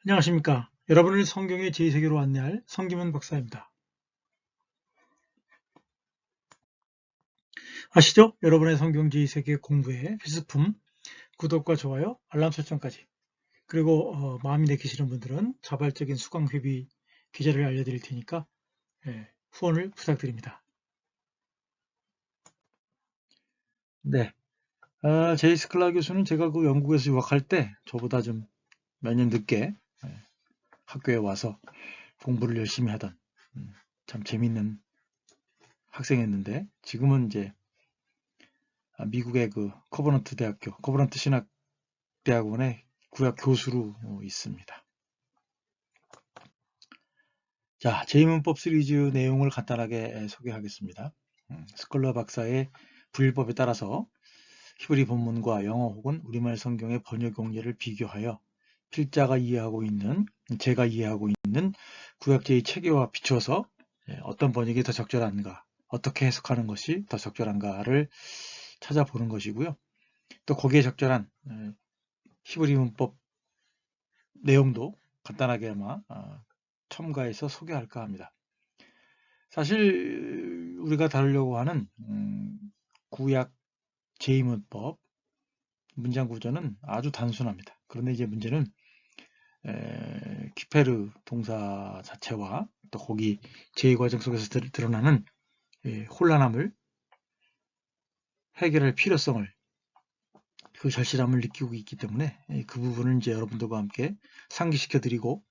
안녕하십니까. 여러분을 성경의 제2세계로 안내할 성김은 박사입니다. 아시죠? 여러분의 성경 제2세계 공부의 필수품 구독과 좋아요, 알람 설정까지. 그리고 마음이 내키시는 분들은 자발적인 수강회비 계좌를 알려드릴 테니까 후원을 부탁드립니다. 네, 제이스 클라 교수는 제가 그 영국에서 유학할 때 저보다 좀 몇 년 늦게 학교에 와서 공부를 열심히 하던 참 재밌는 학생이었는데 지금은 이제 미국의 그 커버넌트 대학교, 커버넌트 신학대학원의 구약 교수로 있습니다. 자, 제2문법 시리즈 내용을 간단하게 소개하겠습니다. 스컬러 박사의 분류법에 따라서 히브리 본문과 영어 혹은 우리말 성경의 번역 용례를 비교하여 필자가 이해하고 있는, 제가 이해하고 있는 구약제의 체계와 비춰서 어떤 번역이 더 적절한가, 어떻게 해석하는 것이 더 적절한가를 찾아보는 것이고요. 또 거기에 적절한 히브리 문법 내용도 간단하게 아마 첨가해서 소개할까 합니다. 사실 우리가 다루려고 하는 구약 제2문법 문장 구조는 아주 단순합니다. 그런데 이제 문제는 키페르 동사 자체와 또 거기 제2 과정 속에서 드러나는 혼란함을 해결할 필요성을, 그 절실함을 느끼고 있기 때문에 그 부분을 이제 여러분들과 함께 상기시켜 드리고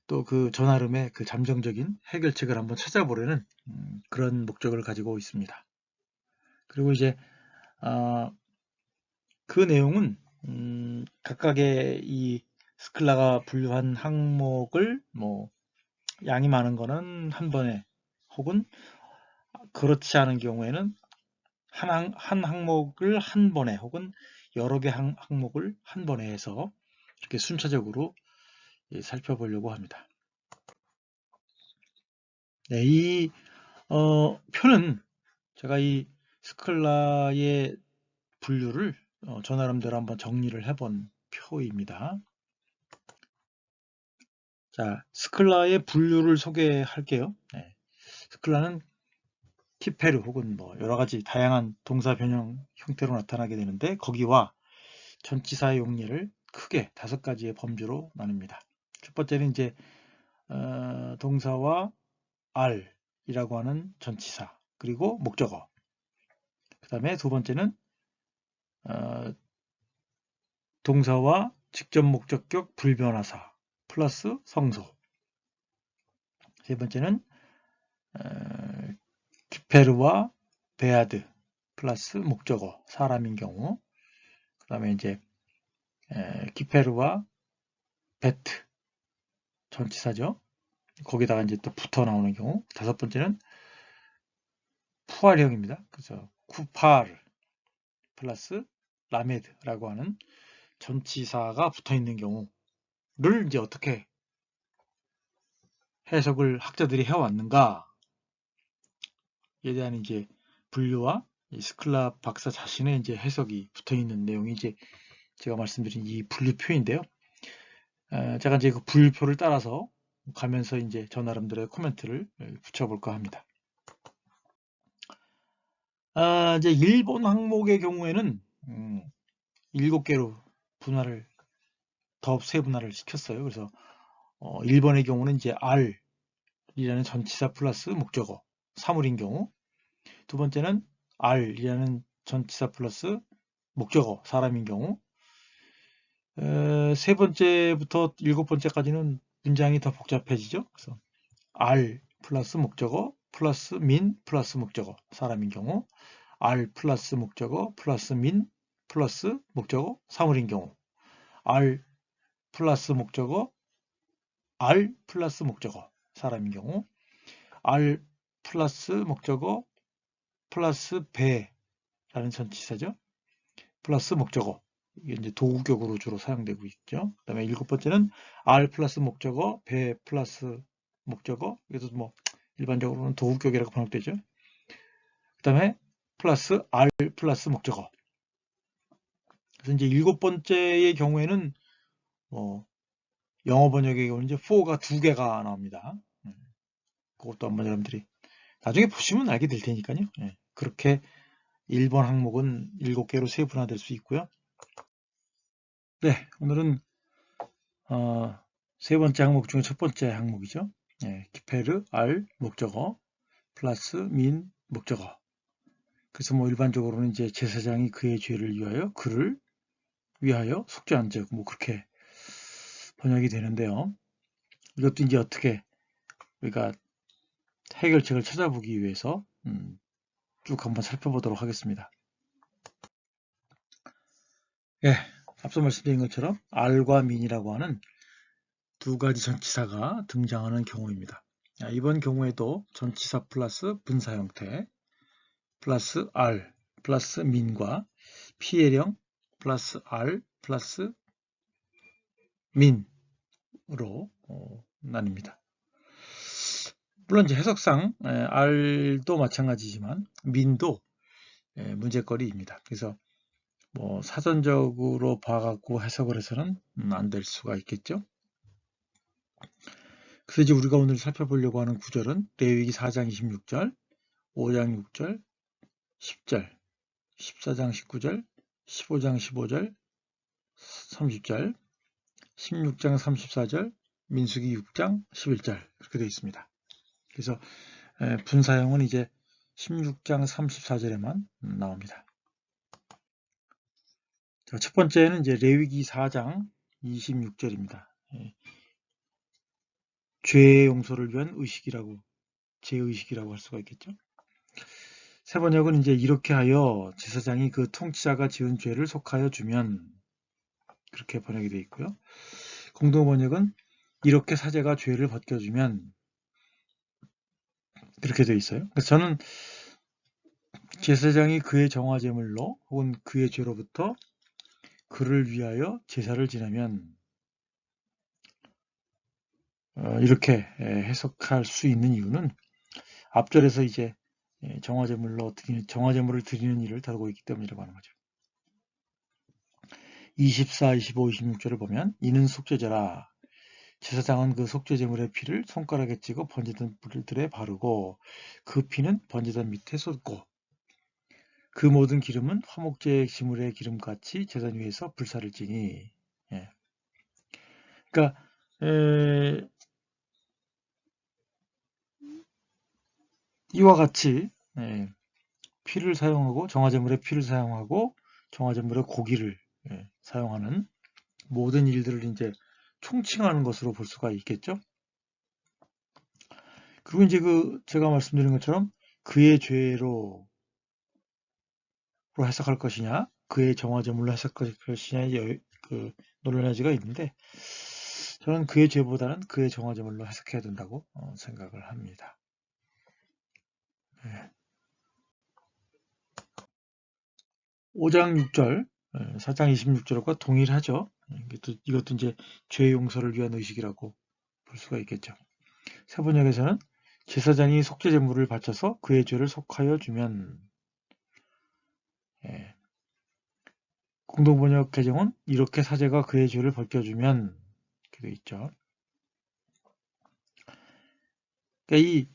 또 그 전하름의 그 잠정적인 해결책을 한번 찾아보려는 그런 목적을 가지고 있습니다. 그리고 이제 그 내용은 각각의 이 스클라가 분류한 항목을 뭐 양이 많은 거는 한 번에, 혹은 그렇지 않은 경우에는 한 항목을 한 번에, 혹은 여러 개 항목을 한 번에 해서 이렇게 순차적으로 살펴보려고 합니다. 네, 이 표는 제가 이 스칼라의 분류를 저 나름대로 한번 정리를 해본 표입니다. 자, 스칼라의 분류를 소개할게요. 네, 스칼라는 키페르 혹은 뭐 여러 가지 다양한 동사 변형 형태로 나타나게 되는데 거기와 전치사의 용례를 크게 5가지의 범주로 나눕니다. 첫 번째는 이제 동사와 R이라고 하는 전치사, 그리고 목적어. 그 다음에 두 번째는 동사와 직접 목적격 불변화사 플러스 성소. 세 번째는 키페르와 베아드 플러스 목적어, 사람인 경우. 그 다음에 이제 키페르와 베트, 전치사죠. 거기다가 이제 또 붙어 나오는 경우. 다섯 번째는 푸활형입니다. 그래서 쿠파르 플러스 라메드라고 하는 전치사가 붙어 있는 경우를 이제 어떻게 해석을 학자들이 해왔는가에 대한 이제 분류와 스클라 박사 자신의 이제 해석이 붙어 있는 내용이 이제 제가 말씀드린 이 분류표인데요. 제가 이제 그 분류표를 따라서 가면서 이제 저 나름대로의 코멘트를 붙여볼까 합니다. 이제 일본 항목의 경우에는 7개로 분할을, 더 세분화를 시켰어요. 그래서 일본의 경우는 이제 R이라는 전치사 플러스 목적어, 사물인 경우. 두 번째는 R이라는 전치사 플러스 목적어, 사람인 경우. 세 번째부터 7번째까지는 문장이 더 복잡해지죠. 그래서 R 플러스 목적어 플러스 민 플러스 목적어, 사람인 경우. R 플러스 목적어 플러스 민 플러스 목적어, 사물인 경우. R 플러스 목적어 R 플러스 목적어, 사람인 경우. R 플러스 목적어 플러스 배라는 전치사죠. 플러스 목적어, 이게 이제 도구격으로 주로 사용되고 있죠. 그 다음에 7번째는 R 플러스 목적어 배 플러스 목적어, 그래서 뭐 일반적으로는 도구격이라고 번역되죠. 그 다음에 플러스 R 플러스 목적어. 그래서 이제 7번째의 경우에는 영어 번역의 경우는 이제 for가 2개가 나옵니다. 그것도 한번 여러분들이 나중에 보시면 알게 될 테니까요. 그렇게 1번 항목은 7개로 세분화될 수 있고요. 네, 오늘은 세 번째 항목 중에 첫 번째 항목이죠. 기페르, 알, 목적어, 플러스, 민, 목적어. 그래서 뭐 일반적으로는 이제 제사장이 그의 죄를 위하여, 그를 위하여 속죄한 즉, 뭐 그렇게 번역이 되는데요. 이것도 이제 어떻게 우리가 해결책을 찾아보기 위해서 쭉 한번 살펴보도록 하겠습니다. 앞서 말씀드린 것처럼 알과 민이라고 하는 두 가지 전치사가 등장하는 경우입니다. 이번 경우에도 전치사 플러스 분사 형태 플러스 알 플러스 민과 피해령 플러스 알 플러스 민으로 나뉩니다. 물론 이제 해석상 알도 마찬가지지만 민도 문제거리입니다. 그래서 뭐 사전적으로 봐갖고 해석을 해서는 안 될 수가 있겠죠. 그래서 이제 우리가 오늘 살펴보려고 하는 구절은 레위기 4장 26절, 5장 6절, 10절, 14장 19절, 15장 15절, 30절, 16장 34절, 민수기 6장 11절 이렇게 되어 있습니다. 그래서 분사형은 이제 16장 34절에만 나옵니다. 자, 첫 번째는 이제 레위기 4장 26절입니다. 죄의 용서를 위한 의식이라고, 제의식이라고 할 수가 있겠죠. 세 번역은 이제 이렇게 하여 제사장이 그 통치자가 지은 죄를 속하여 주면 그렇게 번역이 되어 있고요. 공동 번역은 이렇게 사제가 죄를 벗겨주면 그렇게 되어 있어요. 그래서 저는 제사장이 그의 정화제물로 혹은 그의 죄로부터 그를 위하여 제사를 지내면 이렇게 해석할 수 있는 이유는 앞절에서 이제 정화제물을 드리는 일을 다루고 있기 때문이라고 하는 거죠. 24, 25, 26절을 보면 이는 속죄제라. 제사장은 그 속죄제물의 피를 손가락에 찍어 번제단 뿔들에 바르고 그 피는 번제단 밑에 쏟고 그 모든 기름은 화목제의 지물의 기름같이 제단 위에서 불사를 지니. 그러니까 이와 같이 피를 사용하고 정화제물의 피를 사용하고 정화제물의 고기를 사용하는 모든 일들을 이제 총칭하는 것으로 볼 수가 있겠죠. 그리고 이제 제가 말씀드린 것처럼 그의 죄로 해석할 것이냐, 그의 정화제물로 해석할 것이냐의 논란의지가 있는데 저는 그의 죄보다는 그의 정화제물로 해석해야 된다고 생각을 합니다. 5장 6절, 4장 26절과 동일하죠. 이것도 이제 죄 용서를 위한 의식이라고 볼 수가 있겠죠. 세번역에서는 제사장이 속죄제물을 바쳐서 그의 죄를 속하여 주면, 공동번역 개정은 이렇게 사제가 그의 죄를 벗겨주면 이렇게 되어 있죠. 그러니까 이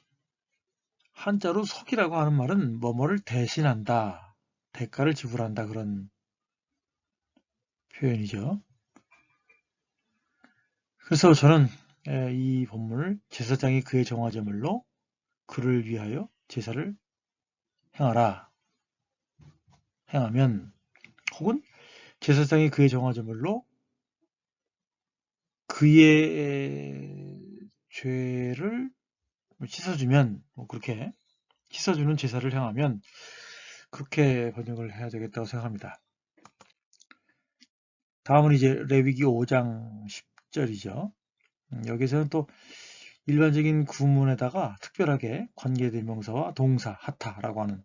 한자로 속이라고 하는 말은 뭐뭐를 대신한다, 대가를 지불한다 그런 표현이죠. 그래서 저는 이 본문을 제사장이 그의 정화제물로 그를 위하여 제사를 행하면 혹은 제사장이 그의 정화제물로 그의 죄를 씻어주면 그렇게 씻어주는 제사를 행하면 그렇게 번역을 해야 되겠다고 생각합니다. 다음은 이제 레위기 5장 10절이죠. 여기서는 또 일반적인 구문에다가 특별하게 관계대명사와 동사, 하타라고 하는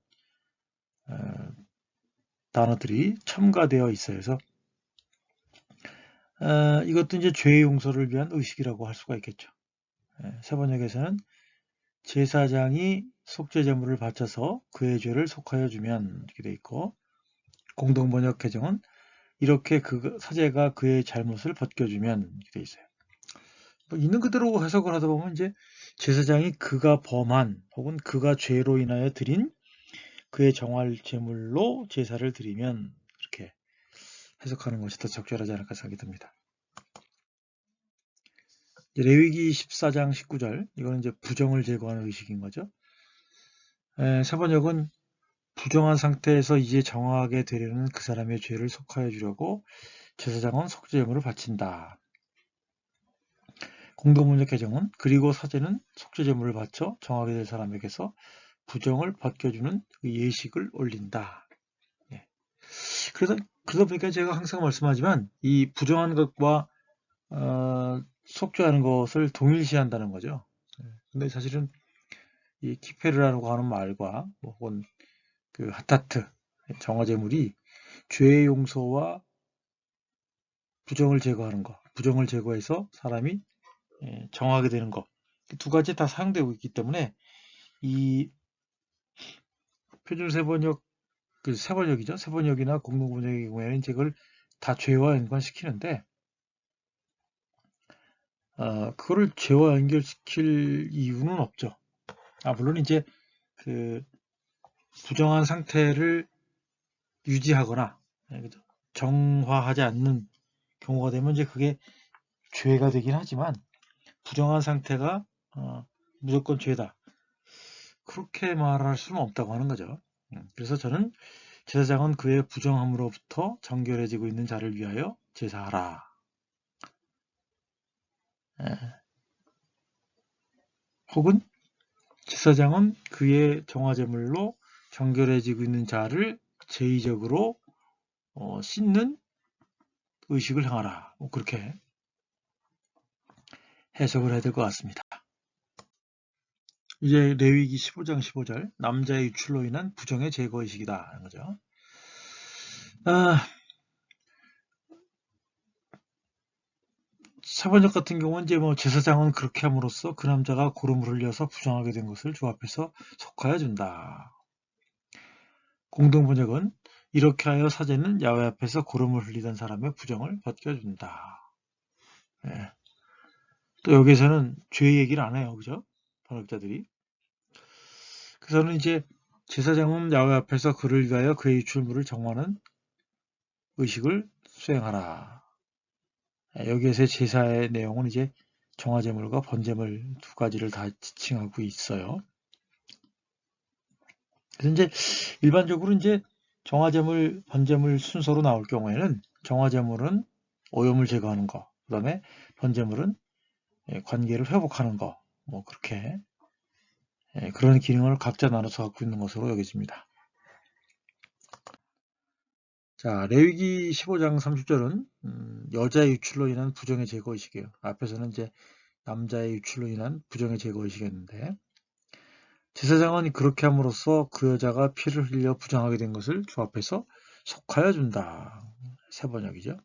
단어들이 첨가되어 있어요. 그래서 이것도 이제 죄의 용서를 위한 의식이라고 할 수가 있겠죠. 세번역에서는 제사장이 속죄제물을 바쳐서 그의 죄를 속하여 주면 이렇게 돼 있고, 공동번역 개정은 이렇게 그 사제가 그의 잘못을 벗겨주면 이렇게 돼 있어요. 뭐 있는 그대로 해석을 하다 보면 이제 제사장이 그가 범한 혹은 그가 죄로 인하여 드린 그의 정할 제물로 제사를 드리면 이렇게 해석하는 것이 더 적절하지 않을까 생각이 듭니다. 레위기 14장 19절, 이거는 이제 부정을 제거하는 의식인 거죠. 세번역은 부정한 상태에서 이제 정하게 되려는 그 사람의 죄를 속하여 주려고 제사장은 속죄제물을 바친다. 공동문적 개정은 그리고 사제는 속죄제물을 바쳐 정하게 될 사람에게서 부정을 벗겨주는 그 예식을 올린다. 예. 그러다 보니까 제가 항상 말씀하지만 이 부정한 것과 속죄하는 것을 동일시한다는 거죠. 근데 사실은 이 키페르라고 하는 말과 혹은 그 하타트 정화제물이 죄의 용서와 부정을 제거하는 것, 부정을 제거해서 사람이 정하게 되는 것, 두 가지 다 사용되고 있기 때문에 이 표준 세번역, 그 세번역이죠. 세번역이나 공동번역의 경우에는 이제 그걸 다 죄와 연관시키는데 그거를 죄와 연결시킬 이유는 없죠. 물론 이제 그 부정한 상태를 유지하거나 정화하지 않는 경우가 되면 이제 그게 죄가 되긴 하지만 부정한 상태가 무조건 죄다. 그렇게 말할 수는 없다고 하는 거죠. 그래서 저는 제사장은 그의 부정함으로부터 정결해지고 있는 자를 위하여 제사하라. 혹은 제사장은 그의 정화제물로 정결해지고 있는 자를 제의적으로 씻는 의식을 행하라. 그렇게 해석을 해야 될 것 같습니다. 이제 레위기 15장 15절, 남자의 유출로 인한 부정의 제거 의식이다 하는 거죠. 세번역 같은 경우는 이제 제사장은 그렇게 함으로써 그 남자가 고름을 흘려서 부정하게 된 것을 주 앞에서 속하여 준다. 공동번역은 이렇게 하여 사제는 야훼 앞에서 고름을 흘리던 사람의 부정을 벗겨준다. 예. 또 여기에서는 죄 얘기를 안 해요, 그죠? 번역자들이. 그래서는 이제 제사장은 야훼 앞에서 그를 위하여 그의 유출물을 정하는 의식을 수행하라. 여기에서의 제사의 내용은 이제 정화제물과 번제물 두 가지를 다 지칭하고 있어요. 그래서 이제 일반적으로 이제 정화제물, 번제물 순서로 나올 경우에는 정화제물은 오염을 제거하는 거, 그 다음에 번제물은 관계를 회복하는 거, 그렇게 그런 기능을 각자 나눠서 갖고 있는 것으로 여겨집니다. 자, 레위기 15장 30절은 여자의 유출로 인한 부정의 제거 의식이에요. 앞에서는 이제 남자의 유출로 인한 부정의 제거 의식이었는데 제사장은 그렇게 함으로써 그 여자가 피를 흘려 부정하게 된 것을 주 앞에서 속하여 준다. 세번역이죠.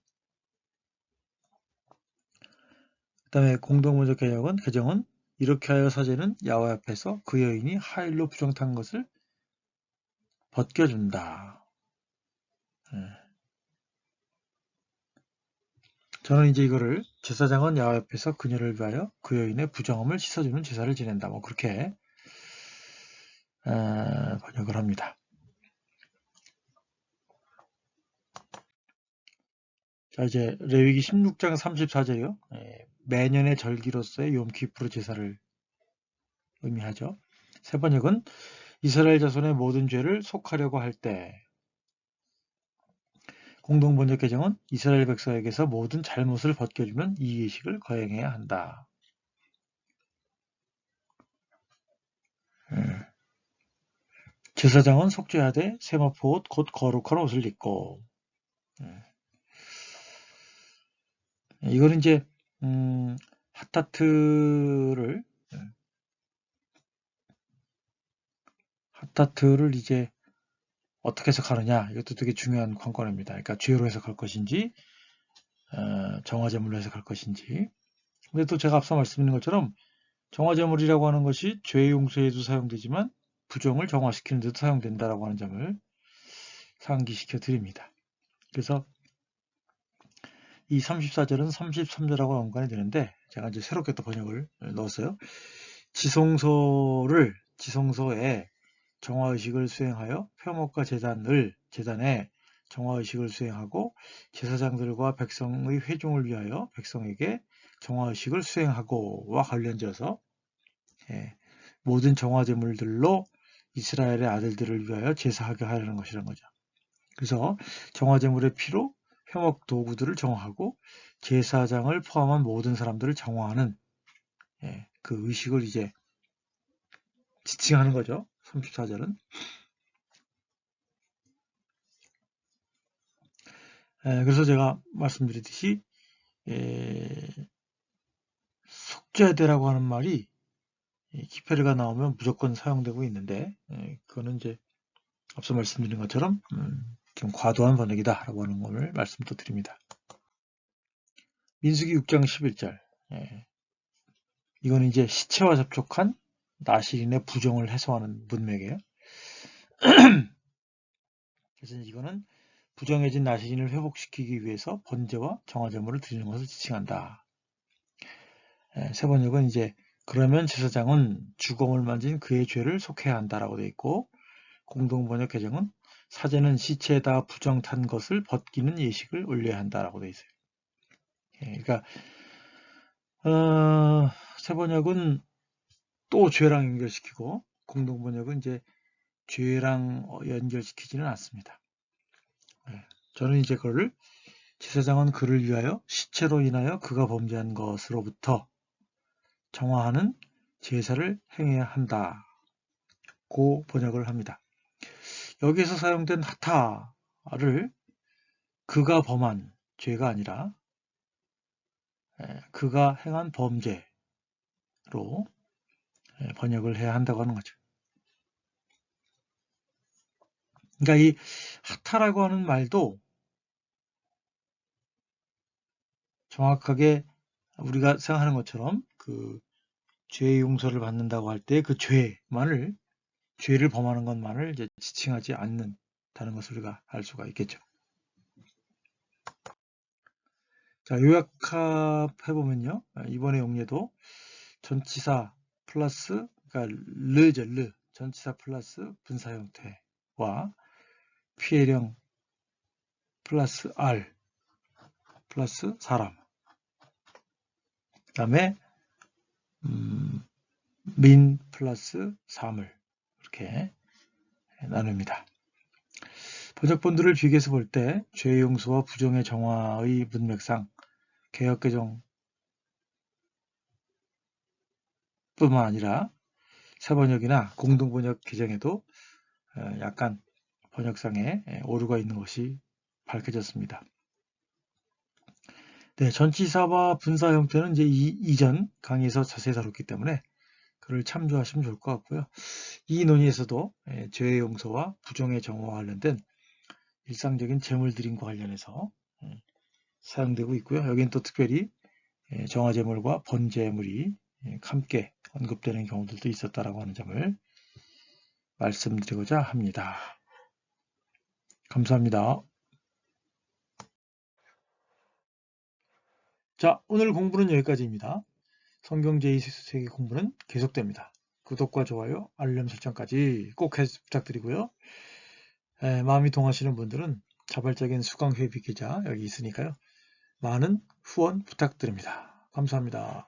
그 다음에 공동문적 개정은 이렇게 하여 사제는 야훼 앞에서 그 여인이 하일로 부정탄 것을 벗겨준다. 저는 이제 이거를 제사장은 야훼 앞에서 그녀를 위하여 그 여인의 부정함을 씻어주는 제사를 지낸다. 그렇게 번역을 합니다. 자, 이제 레위기 16장 34절이요. 매년의 절기로서의 욤키프르 제사를 의미하죠. 세 번역은 이스라엘 자손의 모든 죄를 속하려고 할 때, 공동번역 개정은 이스라엘 백성에게서 모든 잘못을 벗겨주는 이 예식을 거행해야 한다. 제사장은 속죄하되 세마포 옷 곧 거룩한 옷을 입고. 이거는 이제 하타트를 이제 어떻게 해석하느냐, 이것도 되게 중요한 관건입니다. 그러니까 죄로 해석할 것인지 정화제물로 해석할 것인지. 근데 또 제가 앞서 말씀드린 것처럼 정화제물이라고 하는 것이 죄 용서에도 사용되지만 부정을 정화시키는 데도 사용된다라고 하는 점을 상기시켜 드립니다. 그래서 이 34절은 33절하고 연관이 되는데 제가 이제 새롭게 또 번역을 넣었어요. 지성소에 정화의식을 수행하여 표목과 제단에 정화의식을 수행하고 제사장들과 백성의 회중을 위하여 백성에게 정화의식을 수행하고와 관련지어서 모든 정화제물들로 이스라엘의 아들들을 위하여 제사하게 하려는 것이라는 거죠. 그래서 정화제물의 피로 표목 도구들을 정화하고 제사장을 포함한 모든 사람들을 정화하는 그 의식을 이제 지칭하는 거죠. 34절은. 그래서 제가 말씀드렸듯이 속죄대라고 하는 말이 키페르가 나오면 무조건 사용되고 있는데 그거는 이제 앞서 말씀드린 것처럼 좀 과도한 번역이다라고 하는 것을 말씀 또 드립니다. 민수기 6장 11절 이건 이제 시체와 접촉한 나실인의 부정을 해소하는 문맥이에요. 그래서 이거는 부정해진 나실인을 회복시키기 위해서 번제와 정화제물을 드리는 것을 지칭한다. 세 번역은 이제 그러면 제사장은 주검을 만진 그의 죄를 속해야 한다라고 되어 있고, 공동번역 개정은 사제는 시체에다 부정 탄 것을 벗기는 예식을 올려야 한다라고 되어 있어요. 그러니까 세 번역은 또 죄랑 연결시키고, 공동번역은 이제 죄랑 연결시키지는 않습니다. 저는 이제 그거를 제사장은 그를 위하여 시체로 인하여 그가 범죄한 것으로부터 정화하는 제사를 행해야 한다고 번역을 합니다. 여기서 사용된 하타를 그가 범한 죄가 아니라 그가 행한 범죄로 번역을 해야 한다고 하는 거죠. 그러니까 이 하타라고 하는 말도 정확하게 우리가 생각하는 것처럼 그 죄의 용서를 받는다고 할 때 그 죄를 범하는 것만을 이제 지칭하지 않는다는 것을 우리가 알 수가 있겠죠. 자, 요약해보면요. 이번에 용례도 전치사 플러스, 그러니까 르, 전치사 플러스 분사 형태와 피해령 플러스 R 플러스 사람, 그 다음에 민 플러스 사물, 이렇게 나눕니다. 번역본들을 비교해서 볼 때 죄의 용서와 부정의 정화의 문맥상 개역개정 뿐만 아니라 새번역이나 공동번역 개정에도 약간 번역상에 오류가 있는 것이 밝혀졌습니다. 네, 전치사와 분사 형태는 이제 이전 강의에서 자세히 다뤘기 때문에 그를 참조하시면 좋을 것 같고요. 이 논의에서도 죄의 용서와 부정의 정화와 관련된 일상적인 재물 드림과 관련해서 사용되고 있고요. 여기는 또 특별히 정화제물과 번제물이 함께 언급되는 경우들도 있었다라고 하는 점을 말씀드리고자 합니다. 감사합니다. 자, 오늘 공부는 여기까지입니다. 성경 제2세기 공부는 계속됩니다. 구독과 좋아요, 알림 설정까지 꼭 부탁드리고요. 마음이 동하시는 분들은 자발적인 수강 회비 계좌 여기 있으니까요. 많은 후원 부탁드립니다. 감사합니다.